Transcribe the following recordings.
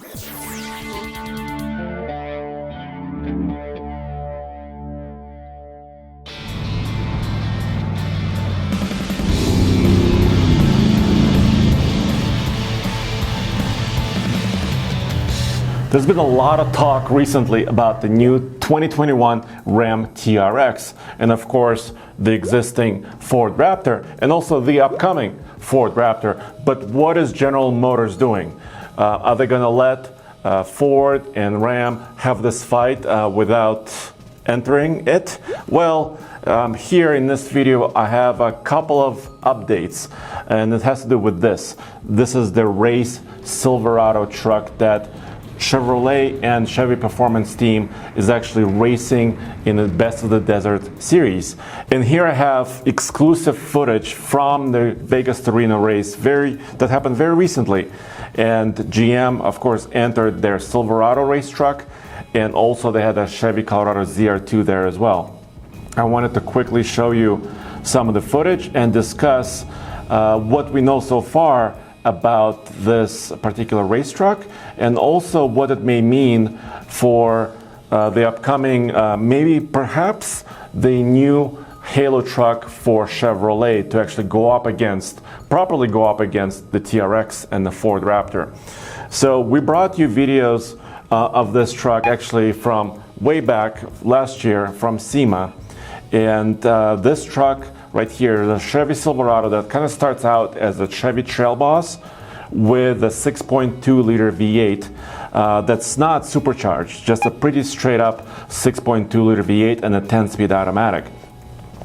There's been a lot of talk recently about the new 2021 Ram TRX and of course the existing Ford Raptor and also the upcoming Ford Raptor. But what is General Motors doing? Are they going to let Ford and Ram have this fight without entering it? Well, here in this video I have a couple of updates, and it has to do with this. This is the race Silverado truck that Chevrolet and Chevy Performance team is actually racing in the Best of the Desert series. And here I have exclusive footage from the Vegas to Reno race that happened very recently. And GM, of course, entered their Silverado race truck, and also they had a Chevy Colorado ZR2 there as well. I wanted to quickly show you some of the footage and discuss what we know so far about this particular race truck, and also what it may mean for the upcoming, maybe perhaps the new Halo truck for Chevrolet to actually properly go up against the TRX and the Ford Raptor. So we brought you videos of this truck actually from way back last year from SEMA, and this truck right here, the Chevy Silverado, that kind of starts out as a Chevy Trail Boss with a 6.2 liter V8 that's not supercharged, just a pretty straight up 6.2 liter V8 and a 10-speed automatic.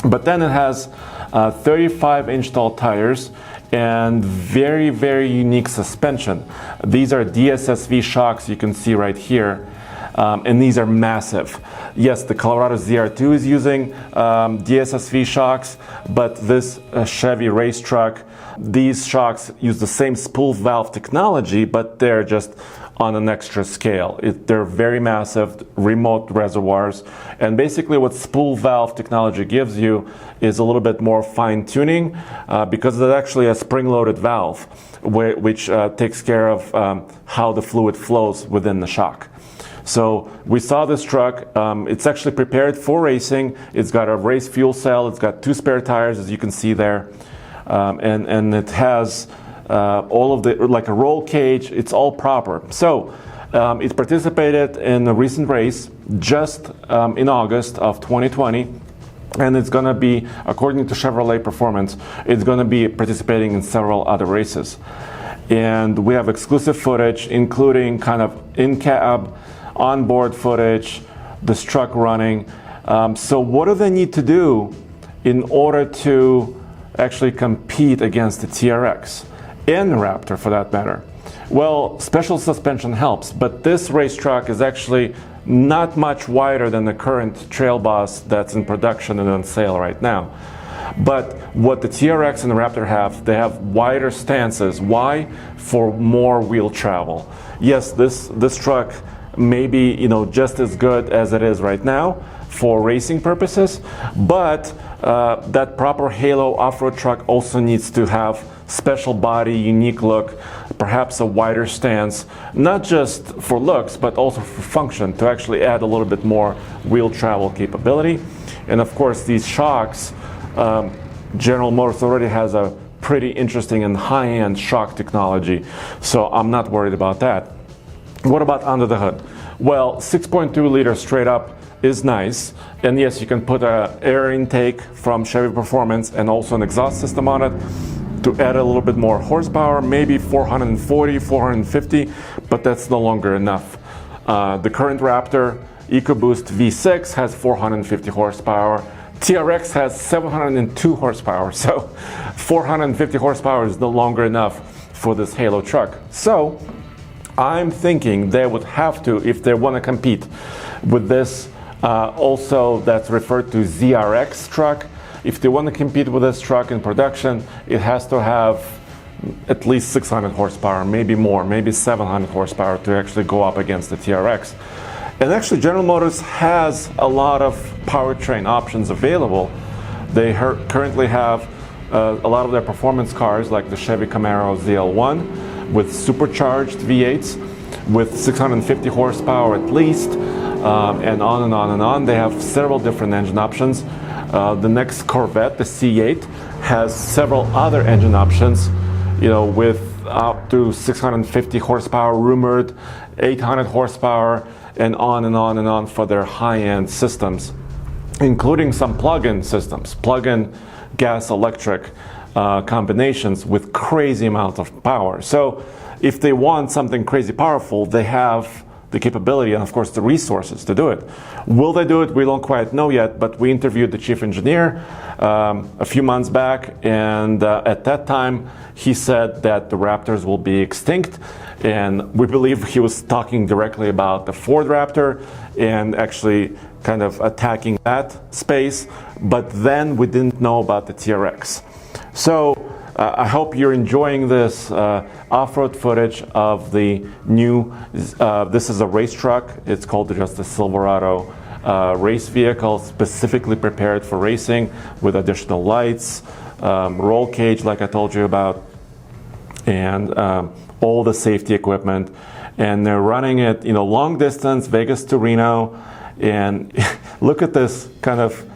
But then it has 35-inch tall tires and very, very unique suspension. These are DSSV shocks you can see right here. And these are massive. Yes, the Colorado ZR2 is using DSSV shocks, but this Chevy race truck, these shocks use the same spool valve technology, but they're just on an extra scale. They're very massive, remote reservoirs, and basically what spool valve technology gives you is a little bit more fine tuning because it's actually a spring-loaded valve, which takes care of how the fluid flows within the shock. So we saw this truck, it's actually prepared for racing. It's got a race fuel cell, it's got 2 spare tires as you can see there, and it has all of the, like a roll cage, it's all proper. So it participated in a recent race just in August of 2020, and it's going to be, according to Chevrolet Performance, it's going to be participating in several other races. And we have exclusive footage, including kind of in-cab, onboard footage, this truck running. So what do they need to do in order to actually compete against the TRX and the Raptor for that matter? Well, special suspension helps, but this race truck is actually not much wider than the current Trail Boss that's in production and on sale right now. But what the TRX and the Raptor have, they have wider stances. Why? For more wheel travel. Yes, this truck may be, just as good as it is right now for racing purposes, but that proper Halo off-road truck also needs to have special body, unique look, perhaps a wider stance, not just for looks, but also for function, to actually add a little bit more wheel travel capability. And of course, these shocks, General Motors already has a pretty interesting and high-end shock technology, so I'm not worried about that. What about under the hood? Well, 6.2 liter straight up is nice, and yes, you can put an air intake from Chevy Performance and also an exhaust system on it to add a little bit more horsepower, maybe 440, 450, but that's no longer enough. The current Raptor EcoBoost V6 has 450 horsepower. TRX has 702 horsepower, so 450 horsepower is no longer enough for this Halo truck. So I'm thinking they would have to, if they want to compete with this, also that's referred to ZRX truck. If they want to compete with this truck in production, it has to have at least 600 horsepower, maybe more, maybe 700 horsepower to actually go up against the TRX. And actually General Motors has a lot of powertrain options available. They currently have a lot of their performance cars like the Chevy Camaro ZL1 with supercharged V8s. with 650 horsepower at least, and on and on and on. They have several different engine options. The next Corvette, the C8, has several other engine options, with up to 650 horsepower rumored, 800 horsepower, and on and on and on for their high-end systems, including some plug-in systems, plug-in gas-electric combinations with crazy amounts of power. So if they want something crazy powerful, they have the capability and, of course, the resources to do it. Will they do it? We don't quite know yet, but we interviewed the chief engineer a few months back, and at that time, he said that the Raptors will be extinct, and we believe he was talking directly about the Ford Raptor and actually kind of attacking that space, but then we didn't know about the TRX. So I hope you're enjoying this off-road footage of the new, this is a race truck. It's called just the Silverado race vehicle, specifically prepared for racing with additional lights, roll cage like I told you about, and all the safety equipment. And they're running it, long distance, Vegas to Reno. And look at this kind of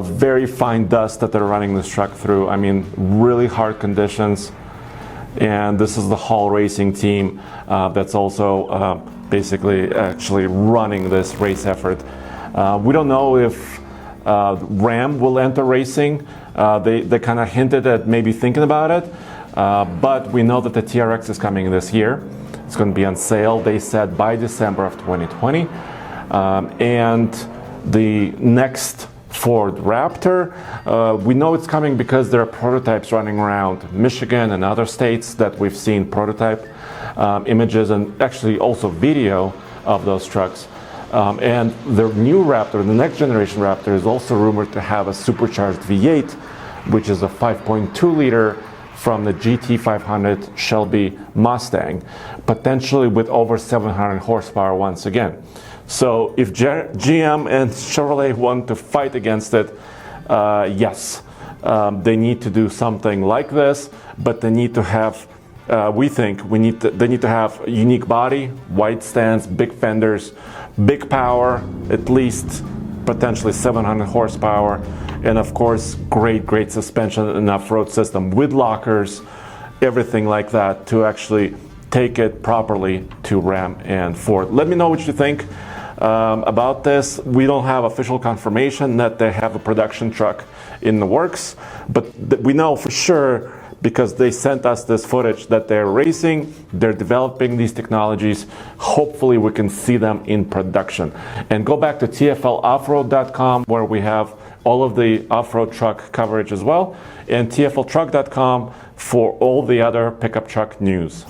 very fine dust that they're running this truck through. I mean, really hard conditions. And this is the Hall Racing team that's also basically actually running this race effort. We don't know if Ram will enter racing. They kind of hinted at maybe thinking about it, but we know that the TRX is coming this year. It's going to be on sale, they said, by December of 2020. And the next Ford Raptor, we know it's coming because there are prototypes running around Michigan and other states that we've seen prototype images and actually also video of those trucks. And the new Raptor, the next generation Raptor, is also rumored to have a supercharged V8, which is a 5.2 liter from the GT500 Shelby Mustang, potentially with over 700 horsepower once again. So if GM and Chevrolet want to fight against it, yes, they need to do something like this, but they need to have, we think, they need to have a unique body, wide stance, big fenders, big power, at least potentially 700 horsepower, and of course, great suspension and off-road system with lockers, everything like that to actually take it properly to Ram and Ford. Let me know what you think about this. We don't have official confirmation that they have a production truck in the works, but we know for sure because they sent us this footage that they're racing, they're developing these technologies. Hopefully we can see them in production. And go back to TFLoffroad.com where we have all of the off-road truck coverage as well, and TFLtruck.com for all the other pickup truck news.